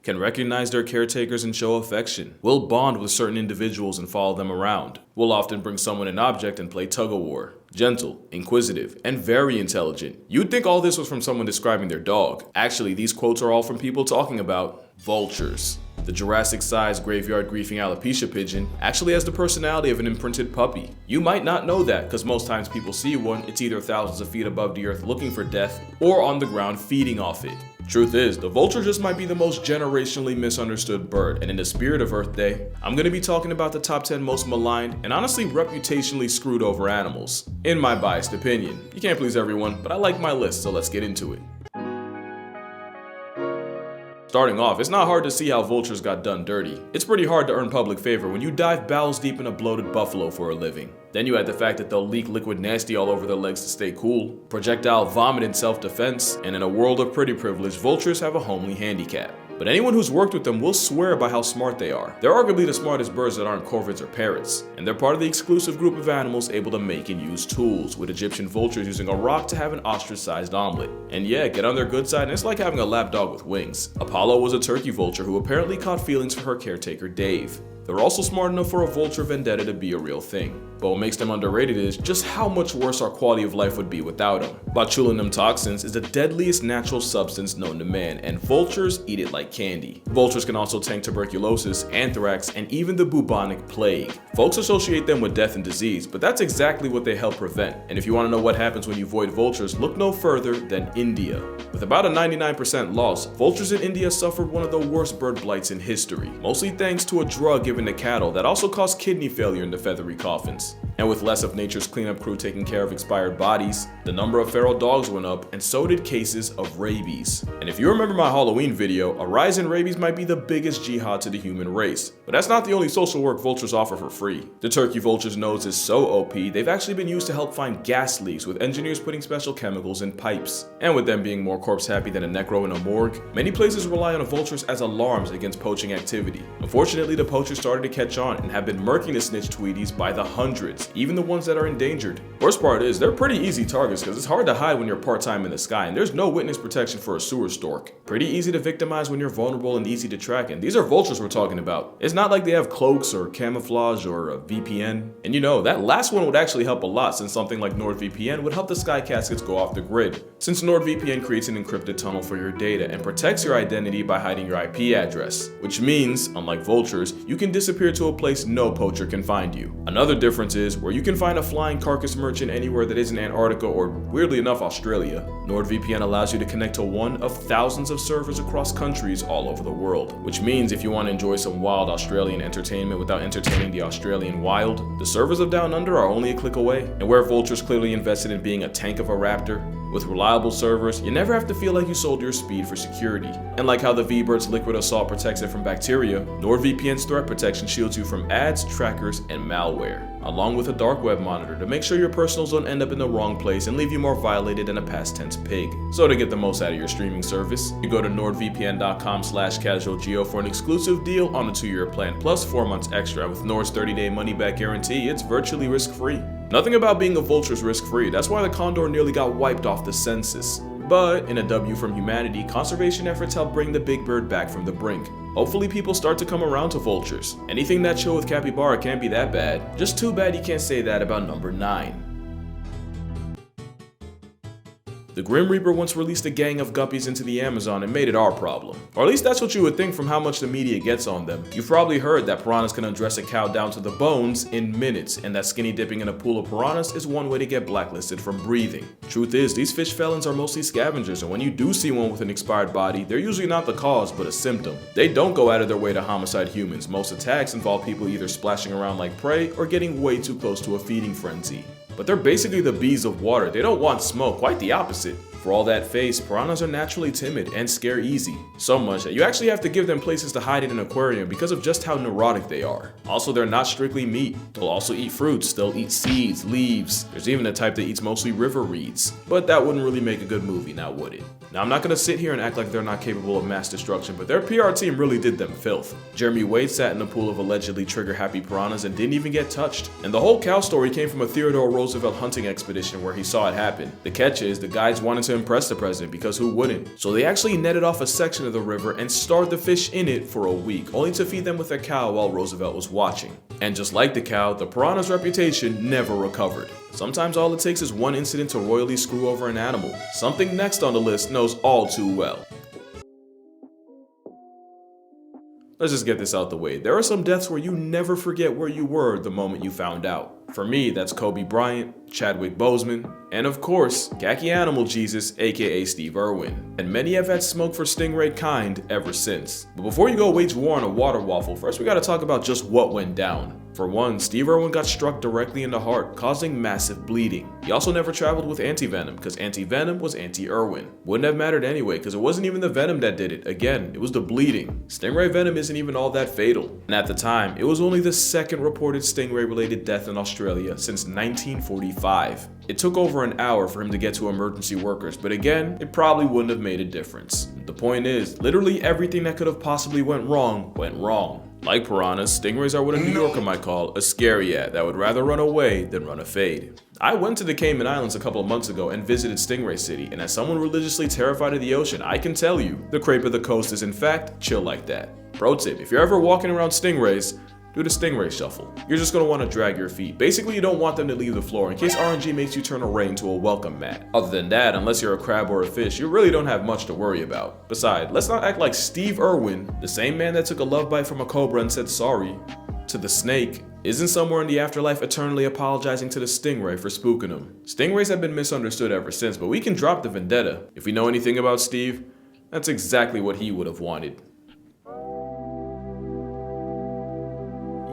can recognize their caretakers and show affection, will bond with certain individuals and follow them around, will often bring someone an object and play tug-of-war, gentle, inquisitive, and very intelligent. You'd think all this was from someone describing their dog. Actually, these quotes are all from people talking about vultures. The Jurassic-sized graveyard griefing alopecia pigeon actually has the personality of an imprinted puppy. You might not know that, because most times people see one, it's either thousands of feet above the earth looking for death, or on the ground feeding off it. Truth is, the vulture just might be the most generationally misunderstood bird, and in the spirit of Earth Day, I'm going to be talking about the top 10 most maligned and honestly reputationally screwed over animals. In my biased opinion. You can't please everyone, but I like my list, so let's get into it. Starting off, it's not hard to see how vultures got done dirty. It's pretty hard to earn public favor when you dive bowels deep in a bloated buffalo for a living. Then you add the fact that they'll leak liquid nasty all over their legs to stay cool, projectile vomit in self-defense, and in a world of pretty privilege, vultures have a homely handicap. But anyone who's worked with them will swear by how smart they are. They're arguably the smartest birds that aren't corvids or parrots, and they're part of the exclusive group of animals able to make and use tools, with Egyptian vultures using a rock to have an ostrich-sized omelet. And yeah, get on their good side and it's like having a lapdog with wings. Apollo was a turkey vulture who apparently caught feelings for her caretaker Dave. They're also smart enough for a vulture vendetta to be a real thing. But what makes them underrated is just how much worse our quality of life would be without them. Botulinum toxins is the deadliest natural substance known to man, and vultures eat it like candy. Vultures can also tank tuberculosis, anthrax, and even the bubonic plague. Folks associate them with death and disease, but that's exactly what they help prevent. And if you want to know what happens when you avoid vultures, look no further than India. With about a 99% loss, vultures in India suffered one of the worst bird blights in history, mostly thanks to a drug given to cattle that also caused kidney failure in the feathery coffins. And with less of nature's cleanup crew taking care of expired bodies, the number of feral dogs went up, and so did cases of rabies. And if you remember my Halloween video, a rise in rabies might be the biggest jihad to the human race. But that's not the only social work vultures offer for free. The turkey vulture's nose is so OP, they've actually been used to help find gas leaks, with engineers putting special chemicals in pipes. And with them being more corpse happy than a necro in a morgue, many places rely on vultures as alarms against poaching activity. Unfortunately, the poachers started to catch on and have been murking the snitch tweeties by the hundreds, even the ones that are endangered. Worst part is, they're pretty easy targets because it's hard to hide when you're part-time in the sky, and there's no witness protection for a sewer stork. Pretty easy to victimize when you're vulnerable and easy to track, and these are vultures we're talking about. It's not like they have cloaks or camouflage or a VPN. And you know, that last one would actually help a lot, since something like NordVPN would help the sky caskets go off the grid. Since NordVPN creates an encrypted tunnel for your data and protects your identity by hiding your IP address, which means, unlike vultures, you can disappear to a place no poacher can find you. Another difference is, where you can find a flying carcass merchant anywhere that isn't Antarctica or, weirdly enough, Australia, NordVPN allows you to connect to one of thousands of servers across countries all over the world. Which means if you want to enjoy some wild Australian entertainment without entertaining the Australian wild, the servers of Down Under are only a click away. And where vultures clearly invested in being a tank of a raptor, with reliable servers, you never have to feel like you sold your speed for security. And like how the V-Bird's liquid assault protects it from bacteria, NordVPN's threat protection shields you from ads, trackers, and malware, along with a dark web monitor to make sure your personals don't end up in the wrong place and leave you more violated than a past tense pig. So to get the most out of your streaming service, you go to nordvpn.com/casualgeo for an exclusive deal on a 2-year plan plus 4 months extra. With Nord's 30-day money-back guarantee, it's virtually risk-free. Nothing about being a vulture is risk-free. That's why the condor nearly got wiped off the census. But in a W from humanity, conservation efforts help bring the big bird back from the brink. Hopefully people start to come around to vultures. Anything that chill with capybara can't be that bad. Just too bad you can't say that about number 9. The Grim Reaper once released a gang of guppies into the Amazon and made it our problem. Or at least that's what you would think from how much the media gets on them. You've probably heard that piranhas can undress a cow down to the bones in minutes, and that skinny dipping in a pool of piranhas is one way to get blacklisted from breathing. Truth is, these fish felons are mostly scavengers, and when you do see one with an expired body, they're usually not the cause, but a symptom. They don't go out of their way to homicide humans. Most attacks involve people either splashing around like prey or getting way too close to a feeding frenzy. But they're basically the bees of water. They don't want smoke, quite the opposite. For all that face, piranhas are naturally timid and scare easy. So much that you actually have to give them places to hide in an aquarium because of just how neurotic they are. Also, they're not strictly meat. They'll also eat fruits, they'll eat seeds, leaves. There's even a type that eats mostly river reeds. But that wouldn't really make a good movie, now would it? Now, I'm not gonna sit here and act like they're not capable of mass destruction, but their PR team really did them filth. Jeremy Wade sat in a pool of allegedly trigger-happy piranhas and didn't even get touched. And the whole cow story came from a Theodore Roosevelt hunting expedition where he saw it happen. The catch is, the guides wanted to to impress the president, because who wouldn't? So they actually netted off a section of the river and starved the fish in it for a week, only to feed them with a cow while Roosevelt was watching. And just like the cow, the piranha's reputation never recovered. Sometimes all it takes is one incident to royally screw over an animal, something next on the list knows all too well. Let's just get this out the way. There are some deaths where you never forget where you were the moment you found out. For me, that's Kobe Bryant, Chadwick Boseman, and of course, khaki animal Jesus, aka Steve Irwin. And many have had smoke for Stingray kind ever since. But before you go wage war on a water waffle, first we gotta talk about just what went down. For one, Steve Irwin got struck directly in the heart, causing massive bleeding. He also never traveled with anti-venom, because anti-venom was anti-Irwin. Wouldn't have mattered anyway, because it wasn't even the venom that did it. Again, it was the bleeding. Stingray venom isn't even all that fatal. And at the time, it was only the second reported Stingray-related death in Australia since 1945. It took over an hour for him to get to emergency workers, but again, it probably wouldn't have made a difference. The point is, literally everything that could have possibly went wrong, went wrong. Like piranhas, stingrays are what a New Yorker might call a scary ad that would rather run away than run a fade. I went to the Cayman Islands a couple of months ago and visited Stingray City, and as someone religiously terrified of the ocean, I can tell you, the crepe of the coast is in fact chill like that. Pro tip, if you're ever walking around stingrays, do the Stingray shuffle. You're just going to want to drag your feet. Basically, you don't want them to leave the floor in case RNG makes you turn a ray into a welcome mat. Other than that, unless you're a crab or a fish, you really don't have much to worry about. Besides, let's not act like Steve Irwin, the same man that took a love bite from a cobra and said sorry to the snake, isn't somewhere in the afterlife eternally apologizing to the stingray for spooking him. Stingrays have been misunderstood ever since, but we can drop the vendetta. If we know anything about Steve, that's exactly what he would have wanted.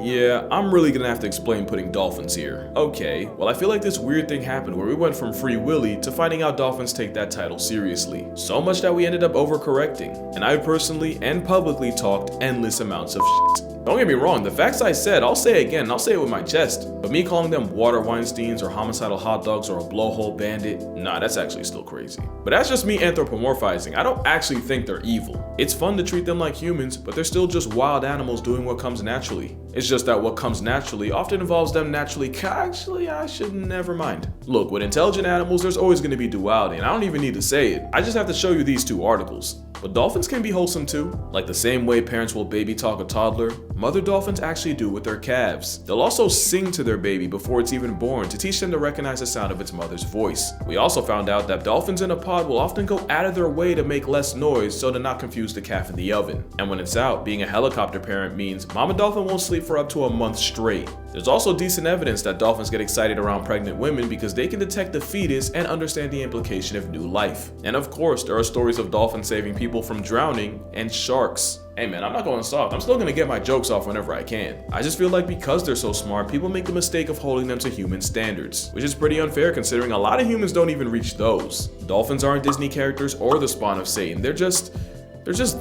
Yeah, I'm really gonna have to explain putting dolphins here. Okay, well I feel like this weird thing happened where we went from Free Willy to finding out dolphins take that title seriously. So much that we ended up overcorrecting. And I personally and publicly talked endless amounts of shit. Don't get me wrong, the facts I said, I'll say again, and I'll say it with my chest. But me calling them water Weinsteins or homicidal hot dogs or a blowhole bandit, nah, that's actually still crazy. But that's just me anthropomorphizing. I don't actually think they're evil. It's fun to treat them like humans, but they're still just wild animals doing what comes naturally. It's just that what comes naturally often involves them naturally. Actually, I should never mind. Look, with intelligent animals, there's always going to be duality, and I don't even need to say it. I just have to show you these two articles. But dolphins can be wholesome too. Like the same way parents will baby talk a toddler, mother dolphins actually do with their calves. They'll also sing to their baby before it's even born to teach them to recognize the sound of its mother's voice. We also found out that dolphins in a pod will often go out of their way to make less noise so to not confuse the calf in the oven. And when it's out, being a helicopter parent means mama dolphin won't sleep for up to a month straight. There's also decent evidence that dolphins get excited around pregnant women because they can detect the fetus and understand the implication of new life. And of course, there are stories of dolphins saving people from drowning and sharks. Hey man, I'm not going soft. I'm still gonna get my jokes off whenever I can. I just feel like because they're so smart, people make the mistake of holding them to human standards, which is pretty unfair considering a lot of humans don't even reach those. Dolphins aren't Disney characters or the spawn of Satan. They're just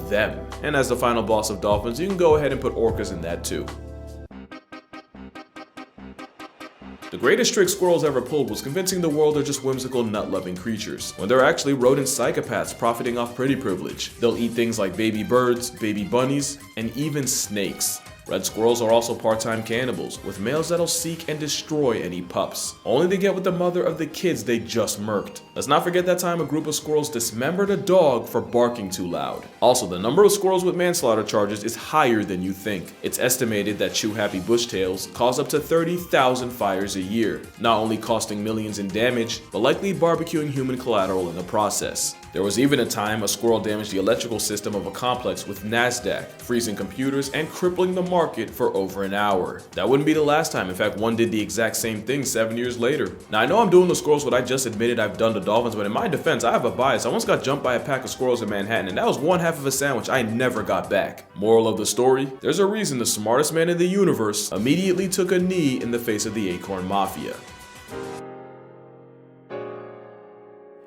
them. And as the final boss of dolphins, you can go ahead and put orcas in that too. The greatest trick squirrels ever pulled was convincing the world they're just whimsical, nut-loving creatures, when they're actually rodent psychopaths profiting off pretty privilege. They'll eat things like baby birds, baby bunnies, and even snakes. Red squirrels are also part-time cannibals, with males that'll seek and destroy any pups, only to get with the mother of the kids they just murked. Let's not forget that time a group of squirrels dismembered a dog for barking too loud. Also, the number of squirrels with manslaughter charges is higher than you think. It's estimated that chew-happy bushtails cause up to 30,000 fires a year, not only costing millions in damage, but likely barbecuing human collateral in the process. There was even a time a squirrel damaged the electrical system of a complex with NASDAQ, freezing computers and crippling the market for over an hour. That wouldn't be the last time. In fact, one did the exact same thing 7 years later. Now, I know I'm doing the squirrels what I just admitted I've done to dolphins, but in my defense, I have a bias. I once got jumped by a pack of squirrels in Manhattan, and that was one half of a sandwich I never got back. Moral of the story, there's a reason the smartest man in the universe immediately took a knee in the face of the Acorn Mafia.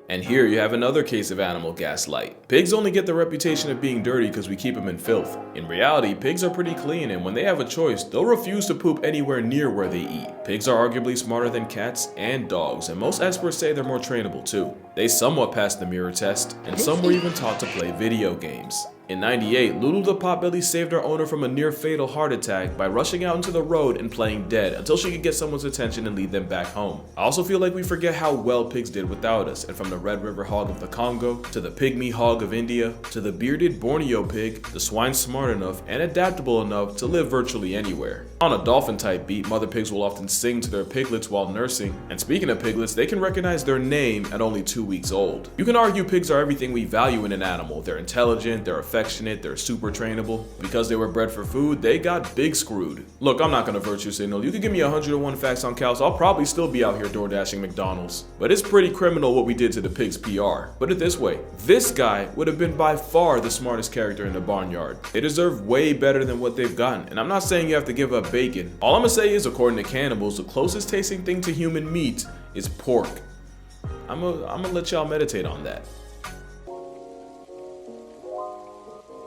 And here you have another case of animal gaslight. Pigs only get the reputation of being dirty because we keep them in filth. In reality, pigs are pretty clean, and when they have a choice, they'll refuse to poop anywhere near where they eat. Pigs are arguably smarter than cats and dogs, and most experts say they're more trainable too. They somewhat passed the mirror test, and some were even taught to play video games. In '98, Lulu the Potbelly saved her owner from a near-fatal heart attack by rushing out into the road and playing dead until she could get someone's attention and lead them back home. I also feel like we forget how well pigs did without us, and from the Red River hog of the Congo, to the pygmy hog of India, to the bearded Borneo pig, the swine smart enough and adaptable enough to live virtually anywhere. On a dolphin-type beat, mother pigs will often sing to their piglets while nursing, and speaking of piglets, they can recognize their name at only 2 weeks old. You can argue pigs are everything we value in an animal. They're intelligent, they're affectionate, they're super trainable. Because they were bred for food, they got big screwed. Look, I'm not gonna virtue signal. You could give me 101 facts on cows, I'll probably still be out here door dashing McDonald's. But it's pretty criminal what we did to the pig's PR. Put it this way, this guy would have been by far the smartest character in the barnyard. They deserve way better than what they've gotten, and I'm not saying you have to give up bacon. All I'm gonna say is, according to cannibals, the closest tasting thing to human meat is pork. I'm gonna let y'all meditate on that.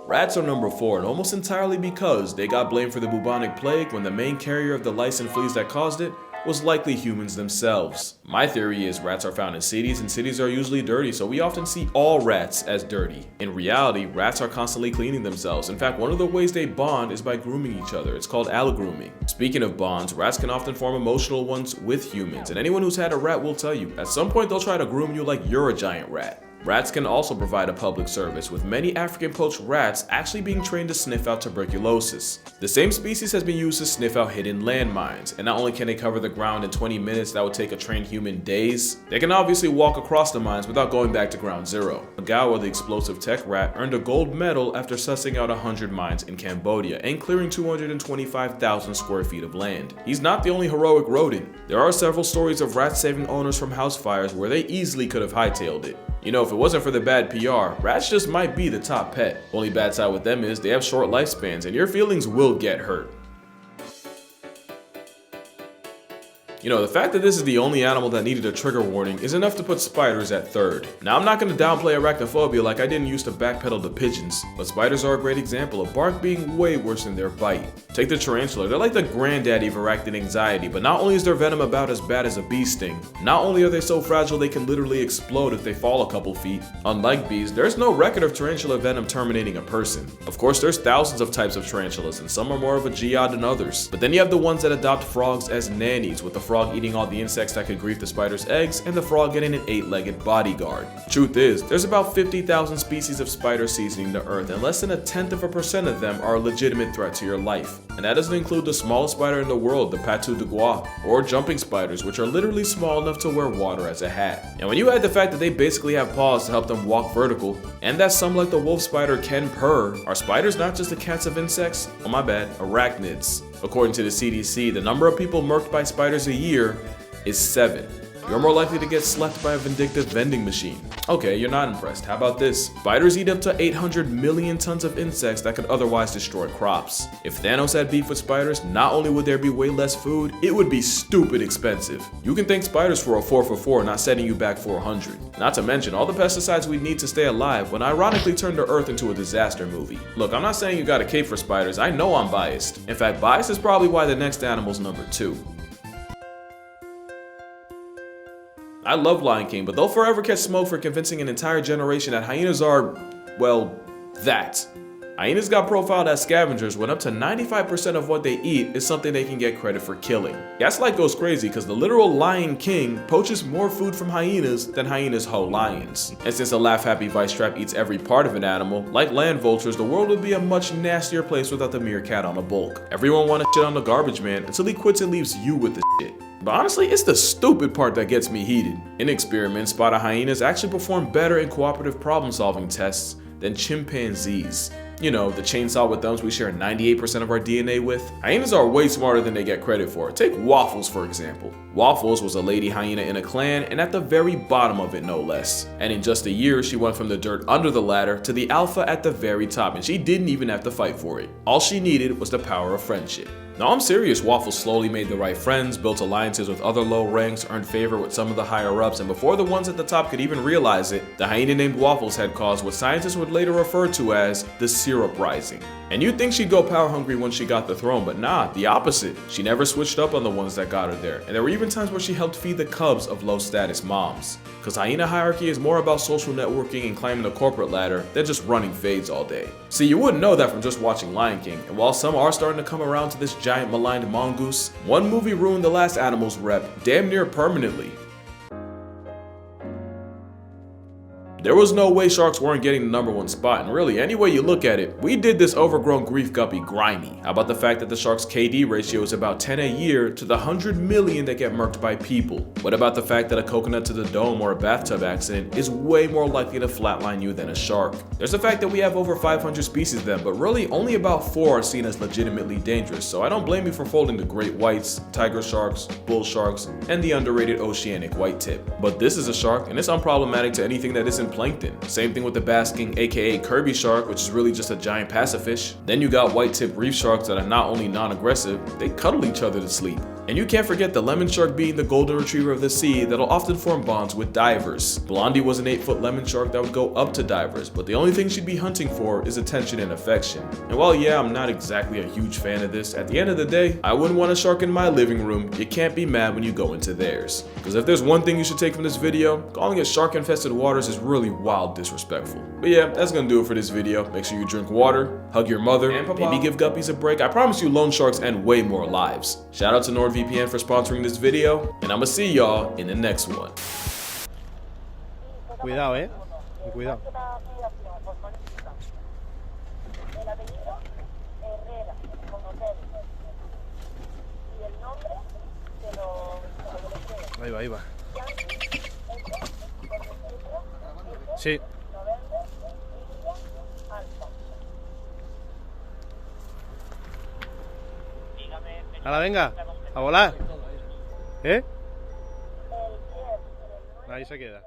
Rats are number 4, and almost entirely because they got blamed for the bubonic plague when the main carrier of the lice and fleas that caused it was likely humans themselves. My theory is rats are found in cities, and cities are usually dirty, so we often see all rats as dirty. In reality, rats are constantly cleaning themselves. In fact, one of the ways they bond is by grooming each other. It's called allogrooming. Speaking of bonds, rats can often form emotional ones with humans, and anyone who's had a rat will tell you, at some point they'll try to groom you like you're a giant rat. Rats can also provide a public service, with many African poached rats actually being trained to sniff out tuberculosis. The same species has been used to sniff out hidden landmines, and not only can they cover the ground in 20 minutes that would take a trained human days, they can obviously walk across the mines without going back to ground zero. Magawa, the explosive tech rat, earned a gold medal after sussing out 100 mines in Cambodia and clearing 225,000 square feet of land. He's not the only heroic rodent. There are several stories of rats saving owners from house fires where they easily could have hightailed it. You know, if it wasn't for the bad PR, rats just might be the top pet. Only bad side with them is they have short lifespans and your feelings will get hurt. You know, the fact that this is the only animal that needed a trigger warning is enough to put spiders at 3rd. Now, I'm not going to downplay arachnophobia like I didn't used to backpedal to pigeons, but spiders are a great example of bark being way worse than their bite. Take the tarantula, they're like the granddaddy of arachnid anxiety, but not only is their venom about as bad as a bee sting, not only are they so fragile they can literally explode if they fall a couple feet. Unlike bees, there's no record of tarantula venom terminating a person. Of course, there's thousands of types of tarantulas, and some are more of a jihad than others. But then you have the ones that adopt frogs as nannies, with the frog eating all the insects that could grief the spider's eggs, and the frog getting an 8-legged bodyguard. Truth is, there's about 50,000 species of spiders seasoning the earth, and less than 0.1% of them are a legitimate threat to your life. And that doesn't include the smallest spider in the world, the patou de bois, or jumping spiders, which are literally small enough to wear water as a hat. And when you add the fact that they basically have paws to help them walk vertical, and that some like the wolf spider can purr, are spiders not just the cats of insects? Oh my bad, arachnids. According to the CDC, the number of people murked by spiders a year is 7. You're more likely to get slept by a vindictive vending machine. Okay, you're not impressed. How about this? Spiders eat up to 800 million tons of insects that could otherwise destroy crops. If Thanos had beef with spiders, not only would there be way less food, it would be stupid expensive. You can thank spiders for a 4 for 4 not setting you back 400. Not to mention all the pesticides we need to stay alive would ironically turn the Earth into a disaster movie. Look, I'm not saying you got a cape for spiders. I know I'm biased. In fact, bias is probably why the next animal's number 2. I love Lion King, but they'll forever catch smoke for convincing an entire generation that hyenas are, well, that. Hyenas got profiled as scavengers when up to 95% of what they eat is something they can get credit for killing. Gaslight goes crazy because the literal Lion King poaches more food from hyenas than hyenas hoe lions. And since a laugh-happy vice trap eats every part of an animal, like land vultures, the world would be a much nastier place without the meerkat on a bulk. Everyone wanna shit on the garbage man until he quits and leaves you with the shit. But honestly, it's the stupid part that gets me heated. In experiments, spotted hyenas actually perform better in cooperative problem-solving tests than chimpanzees. You know, the chainsaw with thumbs we share 98% of our DNA with. Hyenas are way smarter than they get credit for. Take Waffles, for example. Waffles was a lady hyena in a clan, and at the very bottom of it, no less. And in just a year, she went from the dirt under the ladder to the alpha at the very top, and she didn't even have to fight for it. All she needed was the power of friendship. No, I'm serious. Waffles slowly made the right friends, built alliances with other low ranks, earned favor with some of the higher ups, and before the ones at the top could even realize it, the hyena named Waffles had caused what scientists would later refer to as the serial frontier uprising. And you'd think she'd go power hungry once she got the throne, but nah, the opposite. She never switched up on the ones that got her there, and there were even times where she helped feed the cubs of low status moms. Cause hyena hierarchy is more about social networking and climbing the corporate ladder than just running fades all day. See, you wouldn't know that from just watching Lion King, and while some are starting to come around to this giant maligned mongoose, one movie ruined the last animal's rep damn near permanently. There was no way sharks weren't getting the #1 spot, and really, any way you look at it, we did this overgrown grief guppy grimy. How about the fact that the shark's KD ratio is about 10 a year to the 100 million that get murked by people? What about the fact that a coconut to the dome or a bathtub accident is way more likely to flatline you than a shark? There's the fact that we have over 500 species of them, but really only about 4 are seen as legitimately dangerous, so I don't blame you for folding the great whites, tiger sharks, bull sharks, and the underrated oceanic white tip. But this is a shark, and it's unproblematic to anything that isn't plankton. Same thing with the basking aka Kirby shark, which is really just a giant pacifish. Then you got white tip reef sharks that are not only non-aggressive, they cuddle each other to sleep. And you can't forget the lemon shark being the golden retriever of the sea that'll often form bonds with divers. Blondie was an 8-foot lemon shark that would go up to divers, but the only thing she'd be hunting for is attention and affection. And while yeah, I'm not exactly a huge fan of this, at the end of the day, I wouldn't want a shark in my living room. You can't be mad when you go into theirs. Because if there's one thing you should take from this video, calling it shark-infested waters is really wild disrespectful. But yeah, that's gonna do it for this video. Make sure you drink water, hug your mother, and maybe give guppies a break. I promise you loan sharks end way more lives. Shout out to NordVPN for sponsoring this video, and I'ma see y'all in the next one. Cuidado, cuidado. Ahí va, ahí va. Sí. Ahora venga, a volar. Ahí se queda.